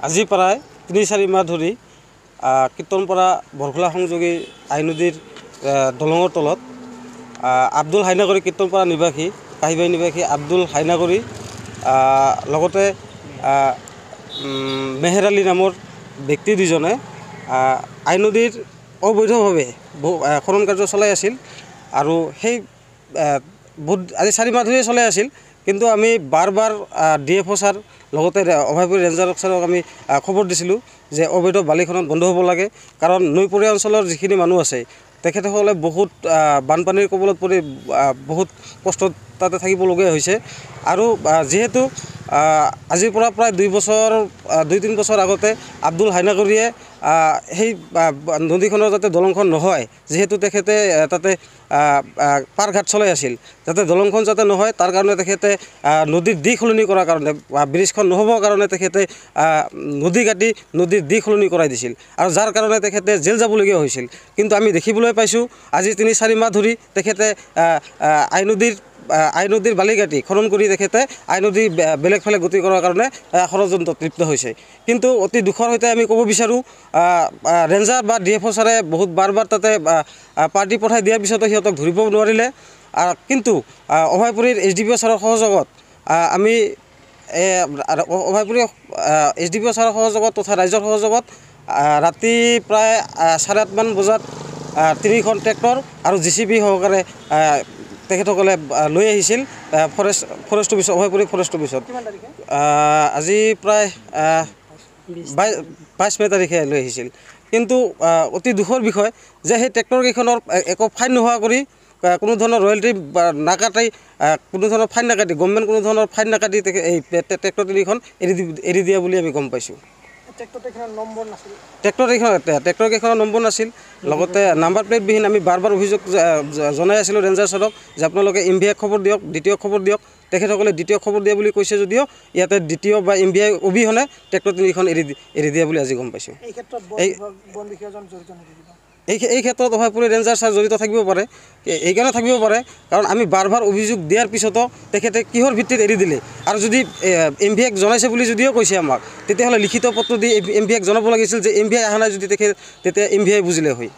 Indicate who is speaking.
Speaker 1: আজি প্ৰায় ৩-৪ মাহ ধৰি কীৰ্তনপাৰা বৰখোলা সংযোগী আই নদীৰ দলঙৰ তলত আব্দুল হাইনাগৰী কীৰ্তনপাৰা নিবাসী কাহিবাৰী নিবাসী আব্দুল হাইনাগৰী লগতে মেহেৰ আলী নামৰ ব্যক্তি দুজনে আই নদীৰ অবৈধভাৱে খনন কাৰ্য চলাই আছিল আৰু সেই আজি 4 মাহ ধৰি চলাই আছিল। কিন্তু আমি বাৰ DFO ছাৰ লগতে অভয়পুৰী ৰেঞ্জাৰ ছাৰক আমি খবৰ দিছিলোঁ যে অবৈধ বালি খনন বন্ধ হ'ব লাগে, কাৰণ নৈপৰীয়া অঞ্চলৰ যিখিনি মানুহ আছে তেখেতসকলে বহুত বানপানীৰ কবলত পৰি বহুত কষ্ট তাতে থাকিবলগীয়া হৈছে। আৰু যিহেতু আজিৰ পৰা প্ৰায় 2-3 বছৰ আগতে আব্দুল হাইনাগৰীয়ে সেই নদীখনৰ যাতে দলংখন নহয়, যিহেতু তেখেতে তাতে পাৰঘাট চলাই আছিল, যাতে দলংখন যাতে নহয় তাৰ কাৰণে তেখেতে নদীৰ দিশ সলনি কৰাৰ কাৰণে ব্ৰিজখন নহ'বৰ কাৰণে তেখেতে নদী কাটি নদীৰ দিশ সলনি কৰাই দিছিল আৰু যাৰ কাৰণে তেখেতে জেল যাবলগীয়া হৈছিল। কিন্তু আমি দেখিবলৈ পাইছোঁ আজি 3-4 মাহ ধৰি তেখেতে আই নদীৰ বালি কাটি খনন কৰি তেখেতে আই নদী বেলেগ ফালে গতি কৰাৰ কাৰণে ষড়যন্ত্ৰত লিপ্ত হৈছে। কিন্তু অতি দুখৰ সৈতে আমি ক'ব বিচাৰোঁ ৰেঞ্জাৰ বা DFO ছাৰে বহুত বাৰ তাতে পাৰ্টি পঠাই দিয়াৰ পিছতো সিহঁতক ধৰিব নোৱাৰিলে। কিন্তু অভয়পুৰীৰ SDPO ছাৰৰ সহযোগত আমি অভয়পুৰী SDPO ছাৰৰ সহযোগত তথা ৰাইজৰ সহযোগত ৰাতি প্ৰায় 8:30 মান বজাত 3খন ট্ৰেক্টৰ আৰু JCB সহকাৰে তেখেতসকলে লৈ আহিছিল ফৰেষ্ট অফিচত, অভয়পুৰী ফৰেষ্ট অফিচত। আজি প্ৰায় 22 মে তাৰিখে লৈ আহিছিল। কিন্তু অতি দুখৰ বিষয় যে সেই ট্ৰেক্টৰকেইখনৰ একো ফাইন নোহোৱা কৰি কোনো ধৰণৰ ৰয়েল্টি নাকাটি কোনো ধৰণৰ ফাইন নাকাটি গভৰ্ণমেণ্ট কোনো ধৰণৰ ফাইন নাকাটি এই ট্ৰেক্টৰ 3খন এৰি দিয়া বুলি আমি গম পাইছোঁ। ট্ৰেক্টৰকেইখনৰ নম্বৰ নাছিল, লগতে নাম্বাৰ প্লেটবিহীন। আমি বাৰ অভিযোগ জনাই আছিলোঁ ৰেঞ্জাৰ ছাৰক যে আপোনালোকে MVI খবৰ দিয়ক, দ্বিতীয় খবৰ দিয়ক। তেখেতসকলে দ্বিতীয় খবৰ দিয়া বুলি কৈছে যদিও ইয়াতে দ্বিতীয় বা MVI অবিহনে ট্ৰেক্টৰ 3খন এৰি দিয়া বুলি আজি গম পাইছোঁ। এই ক্ষেত্ৰত অভয়পুৰী ৰেঞ্জাৰ ছাৰ জড়িত থাকিব পাৰে, এইকাৰণে থাকিব পাৰে কাৰণ আমি বাৰ অভিযোগ দিয়াৰ পিছতো তেখেতে কিহৰ ভিত্তিত এৰি দিলে। আৰু যদি MVI জনাইছে বুলি যদিও কৈছে আমাক, তেতিয়াহ'লে লিখিত পত্ৰ দি MVI জনাব লাগিছিল যে MVI অহা নাই যদি তেতিয়া MVI বুজিলে হয়।